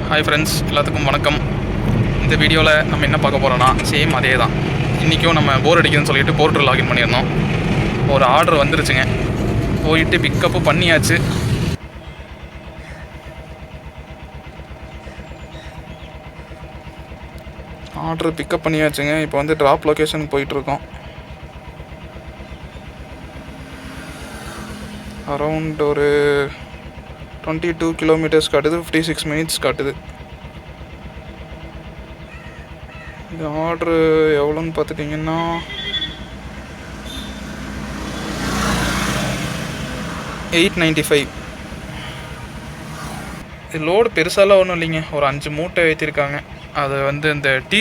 Hi friends, எல்லாத்துக்கும் வணக்கம். இந்த வீடியோவில் நம்ம என்ன பார்க்க போகிறோன்னா சேம் அதே தான். இன்றைக்கும் நம்ம போர் அடிக்குதுன்னு சொல்லிட்டு போர்ட்டல் லாகின் பண்ணியிருந்தோம். ஒரு ஆர்டர் வந்துருச்சுங்க. போயிட்டு பிக்கப்பு பண்ணியாச்சு. ஆர்டர் பிக்கப் பண்ணியாச்சுங்க. இப்போ வந்து ட்ராப் லொக்கேஷனுக்கு போயிட்டுருக்கோம். அரவுண்ட் ஒரு 22 கிலோமீட்டர்ஸ் காட்டுது, 56 மினிட்ஸ் காட்டுது. இந்த ஆர்டரு எவ்வளோன்னு பார்த்துட்டிங்கன்னா $895. இது லோடு பெருசாலாம் ஒன்றும் இல்லைங்க. ஒரு 5 மூட்டை ஏற்றிருக்காங்க. அது வந்து இந்த டீ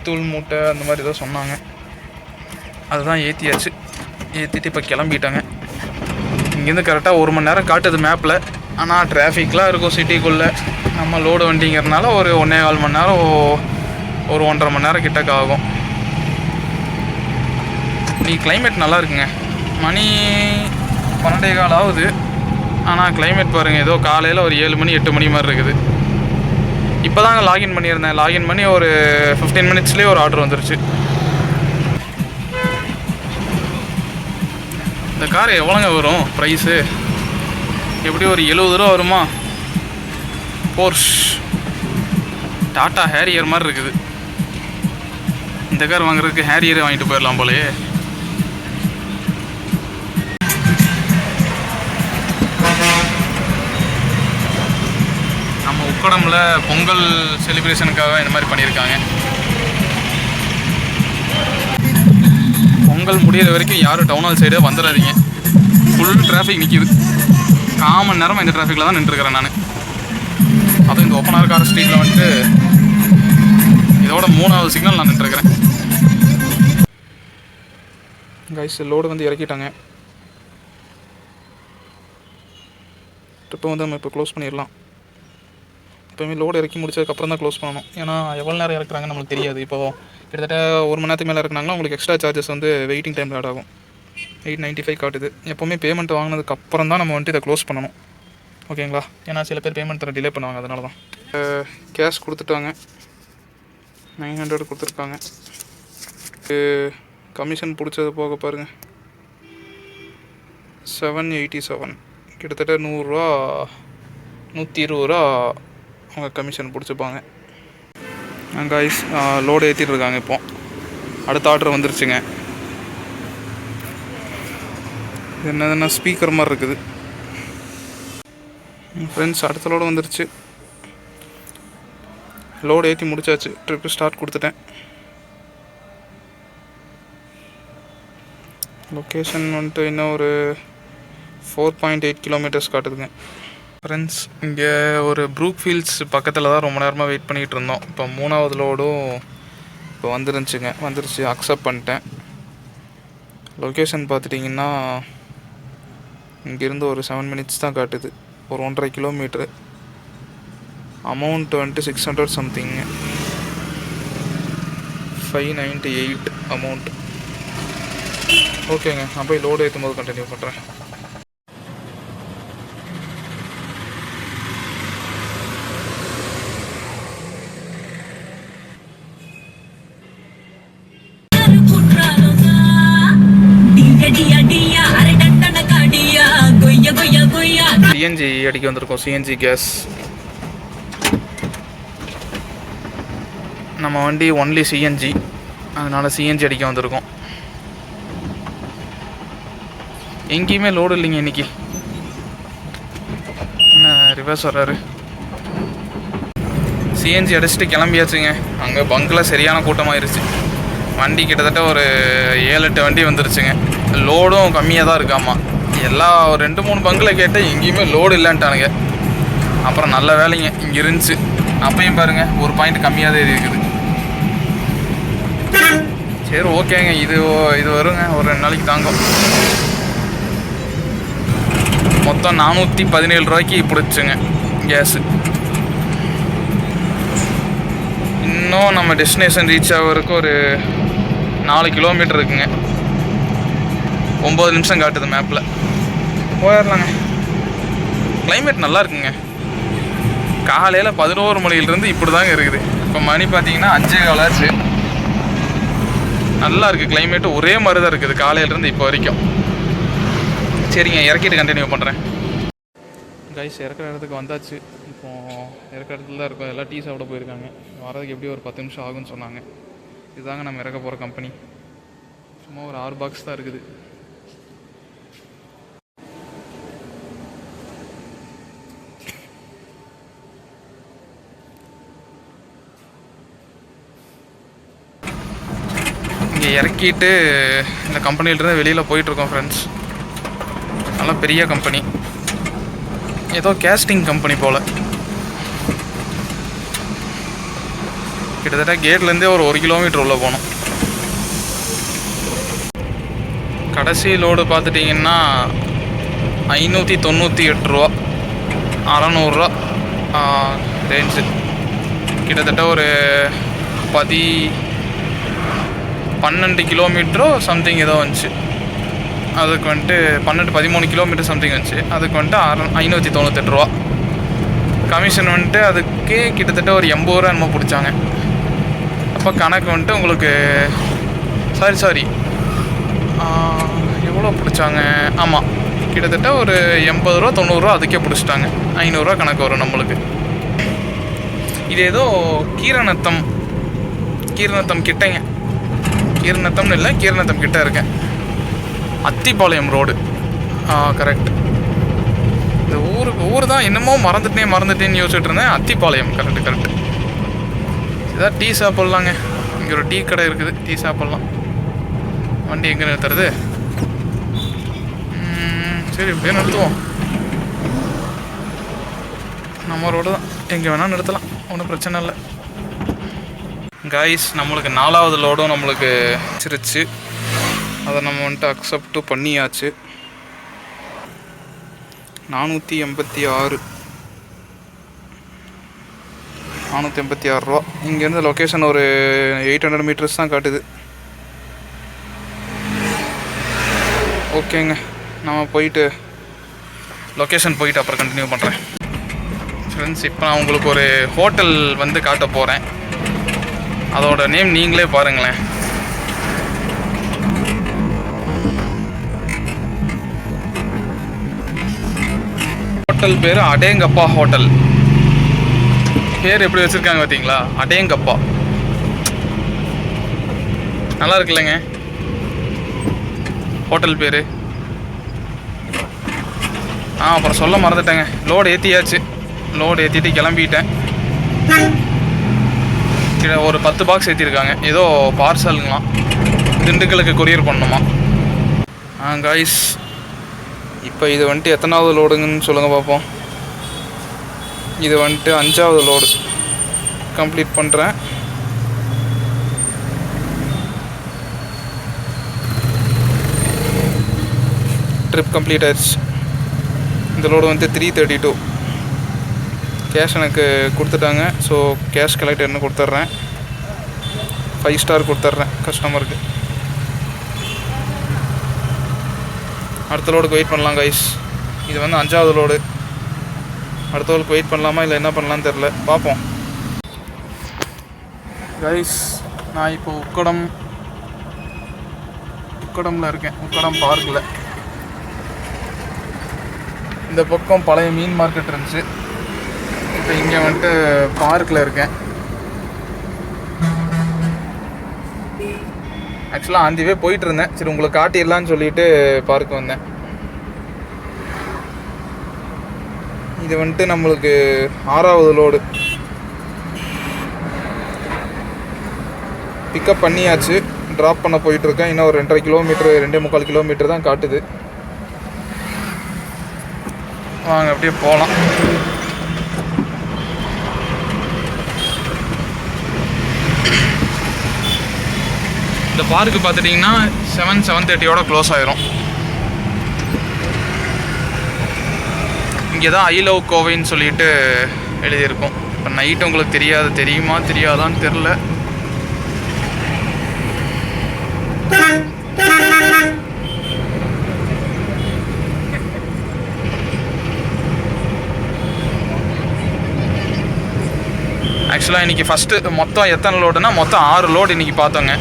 தூள் மூட்டை அந்த மாதிரி தான் சொன்னாங்க. அதுதான் ஏற்றியாச்சு. ஏற்றிட்டு இப்போ கிளம்பிட்டாங்க. இங்கேருந்து கரெக்டாக 1 மணி நேரம் காட்டுது மேப்பில். ஆனால் டிராஃபிக்லாம் இருக்கும் சிட்டிக்குள்ளே. நம்ம லோடு வண்டிங்கிறதுனால ஒரு 1.25 மணி நேரம், ஒரு 1.5 மணி நேரம் கிட்டக்க ஆகும். நீ கிளைமேட் நல்லா இருக்குங்க. மணி 12:15 ஆகுது. ஆனால் கிளைமேட் பாருங்கள், ஏதோ காலையில் ஒரு 7 மணி 8 மணி மாதிரி இருக்குது. இப்போ தாங்க லாகின் பண்ணியிருந்தேன். லாகின் பண்ணி ஒரு 15 மினிட்ஸ்லேயே ஒரு ஆர்டர் வந்துருச்சு. இந்த கார் எவ்வளோங்க வரும் ப்ரைஸு? எப்படி ஒரு 70 ரூபா வருமா? போர்ஷ் டாட்டா ஹேரியர் மாதிரி இருக்குது. இந்த கார் வாங்குறதுக்கு ஹேரியரே வாங்கிட்டு போயிடலாம் போலயே. நம்ம உக்கடமில் பொங்கல் செலிப்ரேஷனுக்காக இந்த மாதிரி பண்ணியிருக்காங்க. பொங்கல் முடிகிற வரைக்கும் யாரும் டவுன் ஹால் சைடே வந்துடாதீங்க. ஃபுல் டிராஃபிக் நிற்கிது. 1/4 மணி நேரமாக இந்த டிராஃபிக்கில் தான் நின்றுருக்கிறேன் நான். அதுவும் இந்த ஓப்பனாக இருக்கார ஸ்ட்ரீட்டில் வந்துட்டு இதோட 3வது சிக்னல் நான் நின்றுருக்கிறேன். கைஸ், லோடு வந்து இறக்கிட்டாங்க. ட்ரிப்பை வந்து நம்ம இப்போ க்ளோஸ் பண்ணிடலாம். எப்போயுமே லோடு இறக்கி முடிச்சதுக்கப்புறம் தான் க்ளோஸ் பண்ணணும். ஏன்னா எவ்வளோ நேரம் இறக்குறாங்கன்னு நம்மளுக்கு தெரியாது. இப்போது கிட்டத்தட்ட 1 மணி நேரத்துக்கு மேலே இறக்குனாங்கன்னா உங்களுக்கு எக்ஸ்ட்ரா சார்ஜஸ் வந்து வெயிட்டிங் டைமில் ஆட் ஆகும். 895 காட்டுது. எப்போவுமே பேமெண்ட் வாங்கினதுக்கப்புறம் தான் நம்ம வந்துட்டு இதை க்ளோஸ் பண்ணணும். ஓகேங்களா? ஏன்னா சில பேர் பேமெண்ட் தர டிலே பண்ணுவாங்க. அதனால தான் கேஷ் கொடுத்துட்டாங்க. 900 கொடுத்துருக்காங்க. கமிஷன் பிடிச்சது போக பாருங்கள், 787. கிட்டத்தட்ட 100 ரூபா 120 ரூபா அவங்க கமிஷன் பிடிச்சிப்பாங்க. கைஸ், லோடு ஏற்றிட்டு இருக்காங்க. இப்போ அடுத்த ஆர்டர் வந்துருச்சுங்க. என்னதுன்னா ஸ்பீக்கர் மாதிரி இருக்குது. ஃப்ரெண்ட்ஸ், அடுத்த லோடு வந்துருச்சு. லோடு ஏற்றி முடிச்சாச்சு. ட்ரிப்பு ஸ்டார்ட் கொடுத்துட்டேன். லொக்கேஷன் வந்துட்டு இன்னும் ஒரு 4.8 கிலோமீட்டர்ஸ் காட்டுதுங்க. ஃப்ரெண்ட்ஸ், இங்கே ஒரு ப்ரூக் ஃபீல்ட்ஸ் பக்கத்தில் தான் ரொம்ப நேரமாக வெயிட் பண்ணிகிட்டு இருந்தோம். இப்போ 3வது லோடும் இப்போ வந்துருச்சு. அக்செப்ட் பண்ணிட்டேன். லொக்கேஷன் பார்த்துட்டிங்கன்னா இங்கேருந்து ஒரு 7 மினிட்ஸ் தான் காட்டுது. ஒரு 1.5 கிலோமீட்ரு. அமௌண்ட் வந்துட்டு 600 சம்திங்கு, 598 அமௌண்ட். ஓகேங்க, நான் போய் லோடு ஏற்றும் போது கண்டினியூ பண்ணுறேன். சிஎன்ஜி அடிக்க வந்திருக்கோம். CNG gas. நம்ம வண்டி ஒன்லி சிஎன்ஜி, அதனால் சிஎன்ஜி அடிக்க வந்திருக்கோம். எங்கேயுமே லோடு இல்லைங்க இன்றைக்கி. என்ன ரிவர்ஸ் வர்றாரு. சிஎன்ஜி அடிச்சுட்டு கிளம்பியாச்சுங்க. அங்கே பங்கில் சரியான கூட்டமாயிருச்சு. வண்டி கிட்டத்தட்ட ஒரு 7-8 வண்டி வந்துருச்சுங்க. லோடும் கம்மியாக தான் இருக்காமா. எல்லா ஒரு 2-3 பங்கில் கேட்டால் எங்கேயுமே லோடு இல்லைன்ட்டானுங்க. அப்புறம் நல்ல வேலைங்க இங்கே இருந்துச்சு. அப்பையும் பாருங்கள், ஒரு பாயிண்ட் கம்மியாக தான் இருக்குது. சரி, ஓகேங்க. இது வருங்க, ஒரு 2 நாளைக்கு தாங்கும். மொத்தம் 417 ரூபாய்க்கு பிடிச்சுங்க கேஸு. இன்னும் நம்ம டெஸ்டினேஷன் ரீச் ஆகிறதுக்கு ஒரு 4 கிலோமீட்டர் இருக்குங்க. 9 நிமிஷம் காட்டுது மேப்பில். போயிடலாங்க. கிளைமேட் நல்லா இருக்குங்க. காலையில் 11 மணிலேருந்து இப்படி தாங்க இருக்குது. இப்போ மணி பார்த்தீங்கன்னா 5:15 ஆச்சு. நல்லா இருக்குது கிளைமேட்டு, ஒரே மாதிரி தான் இருக்குது காலையிலேருந்து இப்போ வரைக்கும். சரிங்க, இறக்கிட்டு கண்டினியூ பண்ணுறேன். கைஸ், இறக்குற இடத்துக்கு வந்தாச்சு. இப்போது இறக்குற இடத்துல தான் இருக்கும். எல்லாம் டீ சாப்பிட போயிருக்காங்க. வரதுக்கு எப்படி ஒரு 10 நிமிஷம் ஆகும்னு சொன்னாங்க. இதுதாங்க நம்ம இறக்க போகிற கம்பெனி. சும்மா ஒரு 6 பாக்ஸ் தான் இருக்குது. இங்கே இறக்கிட்டு இந்த கம்பெனியிலேருந்து வெளியில் போயிட்டுருக்கோம் ஃப்ரெண்ட்ஸ். நல்லா பெரிய கம்பெனி, ஏதோ கேஸ்டிங் கம்பெனி போல். கிட்டத்தட்ட கேட்லேருந்தே ஒரு 1 கிலோமீட்டர் உள்ளே போகணும். கடைசி லோடு பார்த்துட்டிங்கன்னா 598 ரூபா, 600 ரேஞ்சு. கிட்டத்தட்ட ஒரு 12 கிலோமீட்டரோ சம்திங் ஏதோ வந்துச்சு. அதுக்கு வந்துட்டு 13 கிலோமீட்டர் சம்திங் வந்துச்சு. அதுக்கு வந்துட்டு 598 ரூபா. கமிஷன் வந்துட்டு அதுக்கே கிட்டத்தட்ட ஒரு 80 ரூபா என்னமோ பிடிச்சாங்க. அப்போ கணக்கு வந்துட்டு உங்களுக்கு சாரி எவ்வளோ பிடிச்சாங்க? ஆமாம், கிட்டத்தட்ட ஒரு 80 ரூபா 90 ரூபா அதுக்கே பிடிச்சிட்டாங்க. 500 ரூபா கணக்கு வரும் நம்மளுக்கு. இது ஏதோ கீரநத்தம் கிட்டேங்க. கீரநத்தம்னு இல்லை, கீரநத்தம் கிட்டே இருக்கேன். Athipalayam road, correct. இந்த ஊர் தான் என்னமோ மறந்துட்டேன்னு யோசிச்சுட்டு இருந்தேன். அத்திப்பாளையம், கரெக்டு. இதான் டீ சாப்பிட்லாங்க. இங்கே ஒரு டீ கடை இருக்குது, டீ சாப்பிட்லாம். வண்டி எங்கே நிறுத்துறது? சரி, இப்படியே நிறுத்துவோம். நம்ம ரோடு தான், எங்கே வேணால் நிறுத்தலாம், ஒன்றும் பிரச்சனை இல்லை. காய்ஸ், நம்மளுக்கு 4வது லோடும் நம்மளுக்கு வச்சிருச்சு. அதை நம்ம வந்துட்டு அக்செப்டும் பண்ணியாச்சு. 486 ரூபா. இங்கேருந்து லொக்கேஷன் ஒரு 800 மீட்டர்ஸ் தான் காட்டுது. ஓகேங்க, நம்ம போயிட்டு லொக்கேஷன் போயிட்டு அப்புறம் கண்டினியூ பண்ணுறேன். ஃப்ரெண்ட்ஸ், இப்போ நான் உங்களுக்கு ஒரு ஹோட்டல் வந்து காட்ட போகிறேன். அதோட நேம் நீங்களே பாருங்களேன். ஹோட்டல் பேர் அடேங்கப்பா ஹோட்டல். பேர் எப்படி வச்சுருக்காங்க பார்த்தீங்களா? அடேங்கப்பா, நல்லா இருக்குல்லங்க ஹோட்டல் பேர். அப்புறம் சொல்ல மறந்துட்டேங்க, லோடு ஏற்றியாச்சு. லோடு ஏற்றிட்டு கிளம்பிட்டேன். ஒரு 10 பாக்ஸ் ஏற்றிருக்காங்க. ஏதோ பார்சலுங்களாம், திண்டுக்கலுக்கு கொரியர் பண்ணணுமா. காய்ஸ், இப்போ இது வந்துட்டு எத்தனாவது லோடுங்கன்னு சொல்லுங்கள் பார்ப்போம். இது வந்துட்டு 5வது லோடு கம்ப்ளீட் பண்ணுறேன். ட்ரிப் கம்ப்ளீட் ஆயிடுச்சு. இந்த லோடு வந்து 332. கேஷ் எனக்கு கொடுத்துட்டாங்க. ஸோ கேஷ் கலெக்டர்னு கொடுத்துட்றேன். 5 ஸ்டார் கொடுத்துட்றேன் கஸ்டமருக்கு. அடுத்த லோடுக்கு வெயிட் பண்ணலாம் கைஸ். இது வந்து 5வது லோடு. அடுத்த லோடுக்கு வெயிட் பண்ணலாமா இல்லை என்ன பண்ணலான்னு தெரில, பார்ப்போம். கைஸ், நான் இப்போ உக்கடமில் இருக்கேன். உக்கடம் பார்க்கில். இந்த பக்கம் பழைய மீன் மார்க்கெட் இருந்துச்சு. இப்போ இங்கே வந்துட்டு பார்க்கில் இருக்கேன். ஆக்சுவலாக ஆந்திவே போயிட்டு இருந்தேன். சரி, உங்களுக்கு காட்டிடலான்னு சொல்லிட்டு பார்க்க வந்தேன். இது வந்துட்டு நம்மளுக்கு 6வது லோடு. பிக்கப் பண்ணியாச்சு, ட்ராப் பண்ண போயிட்டுருக்கேன். இன்னும் ஒரு 2.5 கிலோமீட்டர் 2.25 கிலோமீட்டர் தான் காட்டுது. வாங்க அப்படியே போகலாம். இந்த பார்க்கு பார்த்துட்டிங்கன்னா 7:30 க்ளோஸ் ஆயிரும். இங்கே தான் ஐ லவ் கோவைன்னு சொல்லிட்டு எழுதியிருக்கோம். இப்போ நைட்டு உங்களுக்கு தெரியுமா தெரியாதான்னு தெரில. ஆக்சுவலாக இன்றைக்கி ஃபஸ்ட்டு மொத்தம் எத்தனை லோடுனா மொத்தம் 6 லோடு இன்றைக்கி பார்த்தோங்க.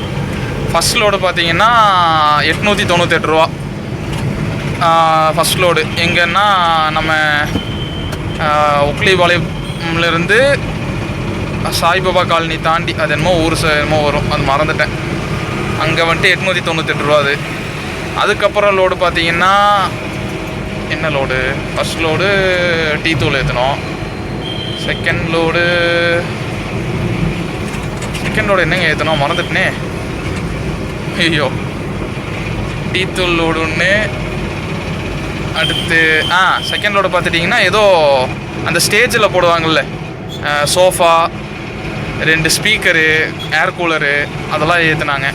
ஃபஸ்ட் லோடு பார்த்தீங்கன்னா 898 ரூபா. ஃபஸ்ட் லோடு எங்கன்னா நம்ம உக்லிபாளையம்லேருந்து சாய்பாபா காலனி தாண்டி அது என்னமோ ஊர் என்னமோ வரும், அது மறந்துட்டேன். அங்கே வந்துட்டு 898 ரூபா அது. அதுக்கப்புறம் லோடு பார்த்தீங்கன்னா என்ன லோடு, ஃபஸ்ட் லோடு டீ தூள் ஏற்றணும். செகண்ட் லோடு என்னங்க ஏற்றணும் மறந்துட்டேனே. ஐயோ, டீ தூள் லோடு ஒன்று. அடுத்து செகண்ட் லோடு பார்த்துட்டிங்கன்னா ஏதோ அந்த ஸ்டேஜில் போடுவாங்கள்ல, சோஃபா, 2 ஸ்பீக்கரு, ஏர் கூலரு, அதெல்லாம் ஏற்றுனாங்க.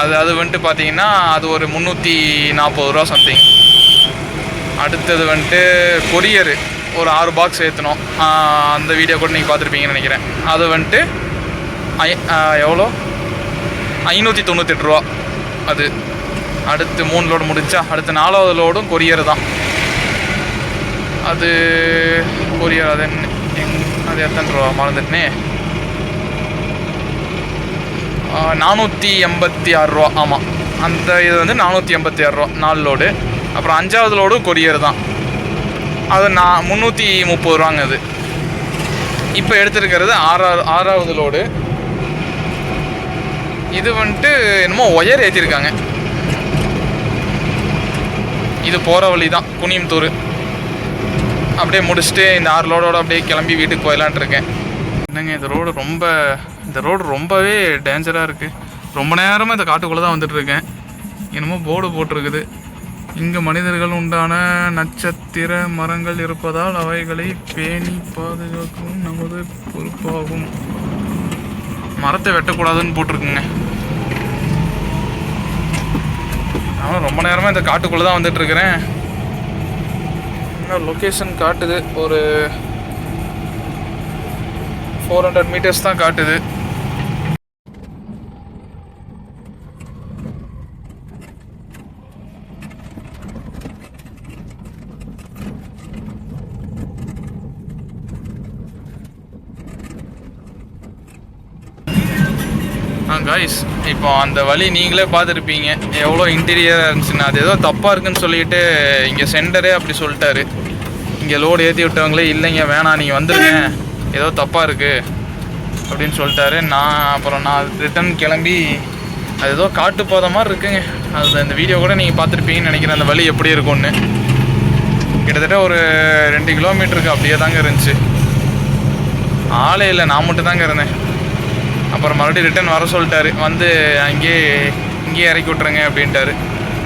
அது வந்துட்டு பார்த்தீங்கன்னா அது ஒரு 340 ரூபா சம்திங். அடுத்தது வந்துட்டு கொரியரு ஒரு 6 பாக்ஸ் ஏற்றணும். அந்த வீடியோ கூட நீங்கள் பார்த்துருப்பீங்கன்னு நினைக்கிறேன். அது வந்துட்டு எவ்வளோ 598 ரூபா அது. அடுத்து 3 லோடு முடிஞ்சா, அடுத்து 4வது லோடும் கொரியர் தான். அது கொரியர் அது எத்தனை ரூபா மறந்துட்டுனே, 486 ரூபா. ஆமாம், அந்த இது வந்து 486 ரூபா 4 லோடு. அப்புறம் 5வது லோடு கொரியர் தான், அது 330 ரூபாங்க அது. இப்போ எடுத்துருக்கிறது 6வது லோடு. இது வந்துட்டு என்னமோ ஒயர் ஏற்றிருக்காங்க. இது போகிற வழி தான் குனியம்புத்தூர். அப்படியே முடிச்சுட்டு இந்த 6 லோடோடு அப்படியே கிளம்பி வீட்டுக்கு போயிடலான்ட்டு இருக்கேன். என்னங்க இந்த ரோடு ரொம்பவே டேஞ்சராக இருக்குது. ரொம்ப நேரமாக இந்த காட்டுக்குள்ளே தான் வந்துட்டுருக்கேன். என்னமோ போர்டு போட்டிருக்குது, இங்கு மனிதர்கள் உண்டான நட்சத்திர மரங்கள் இருப்பதால் அவைகளை பேணி பாதுகாக்கும் நமது பொறுப்பாகும். மரத்தை வெட்டக்கூடாதுன்னு போட்டிருக்குங்க. ஆனால் ரொம்ப நேரமாக இந்த காட்டுக்குள்ளே தான் வந்துட்டுருக்கிறேன். இன்னும் லொக்கேஷன் காட்டுது, ஒரு 400 மீட்டர்ஸ் தான் காட்டுது. காய்ஸ், இப்போ அந்த வழி நீங்களே பார்த்துருப்பீங்க எவ்வளோ இன்டீரியராக இருந்துச்சுன்னா. அது ஏதோ தப்பாக இருக்குன்னு சொல்லிட்டு இங்கே சென்டரே அப்படி சொல்லிட்டாரு. இங்கே லோடு ஏற்றி விட்டவங்களே இல்லைங்க வேணாம் நீங்கள் வந்துடுங்க, ஏதோ தப்பாக இருக்குது அப்படின்னு சொல்லிட்டாரு. அப்புறம் நான் ரிட்டன் கிளம்பி, அது ஏதோ காட்டு போத மாதிரி இருக்குங்க. அது அந்த வீடியோ கூட நீங்கள் பார்த்துருப்பீங்கன்னு நினைக்கிறேன், அந்த வழி எப்படி இருக்கும்னு. கிட்டத்தட்ட ஒரு 2 கிலோமீட்டருக்கு அப்படியே தாங்க இருந்துச்சு. ஆளே இல்லை, நான் மட்டும் தாங்க இருந்தேன். அப்புறம் மறுபடியும் ரிட்டன் வர சொல்லிட்டாரு. வந்து இங்கேயே இறக்கி விட்ருங்க அப்படின்ட்டாரு.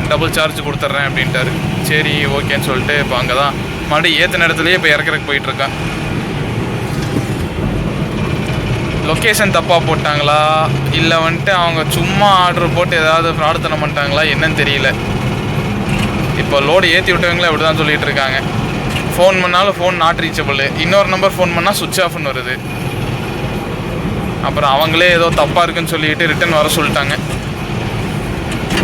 டபுள் சார்ஜ் கொடுத்துட்றேன் அப்படின்ட்டாரு. சரி ஓகேன்னு சொல்லிட்டு இப்போ அங்கே தான் மறுபடியும் ஏற்றின இடத்துலையே இப்போ இறக்கிறதுக்கு போயிட்டுருக்கேன். லொக்கேஷன் தப்பாக போட்டாங்களா இல்லை வந்துட்டு அவங்க சும்மா ஆர்டர் போட்டு ஏதாவது ஃப்ராடுத்தனம் பண்ணிட்டாங்களா என்னன்னு தெரியல. இப்போ லோடு ஏற்றி விட்டவங்களே அப்படி தான் சொல்லிகிட்டு இருக்காங்க. ஃபோன் பண்ணாலும் ஃபோன் நாட் ரீச்சபிள், இன்னொரு நம்பர் ஃபோன் பண்ணால் சுவிட்ச் ஆஃப்னு வருது. அப்புறம் அவங்களே ஏதோ தப்பாக இருக்குன்னு சொல்லிட்டு ரிட்டன் வர சொல்லிட்டாங்க.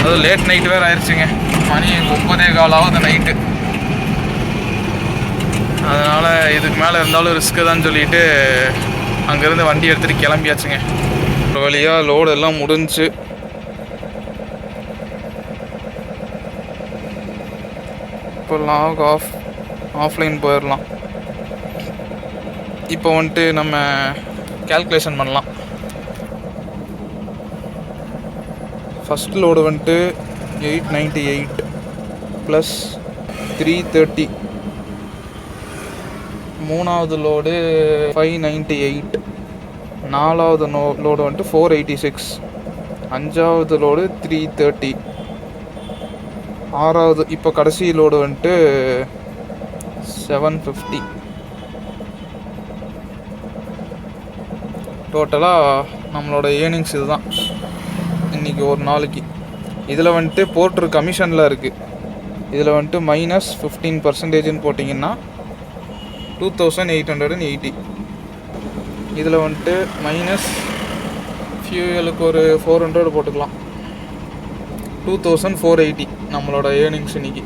அது லேட் நைட் வேறு ஆயிடுச்சுங்க, மணி 9:15 நைட்டு. அதனால் இதுக்கு மேலே இருந்தாலும் ரிஸ்க்கு தான் சொல்லிட்டு அங்கேருந்து வண்டி எடுத்துகிட்டு கிளம்பியாச்சுங்க. ஒரு வழியாக லோடு எல்லாம் முடிஞ்சு இப்போ லாக் ஆஃப்லைன் போயிடலாம். இப்போ வந்துட்டு நம்ம கேல்குலேஷன் பண்ணலாம். ஃபஸ்ட் லோடு வந்துட்டு 898 ப்ளஸ் 330. மூணாவது லோடு 598. நாலாவது லோடு வந்துட்டு 486. அஞ்சாவது லோடு 330. ஆறாவது இப்போ கடைசி லோடு வந்துட்டு 750. டோட்டலாக நம்மளோட ஏர்னிங்ஸ் இது தான் இன்றைக்கி ஒரு நாளைக்கு. இதில் வந்துட்டு போர்ட்ரு கமிஷனில் இருக்குது. இதில் வந்துட்டு -15% போட்டிங்கன்னா 2880. இதில் வந்துட்டு மைனஸ் ஃபியூயலுக்கு ஒரு 400 போட்டுக்கலாம், 2480 நம்மளோட ஏர்னிங்ஸ் இன்றைக்கி.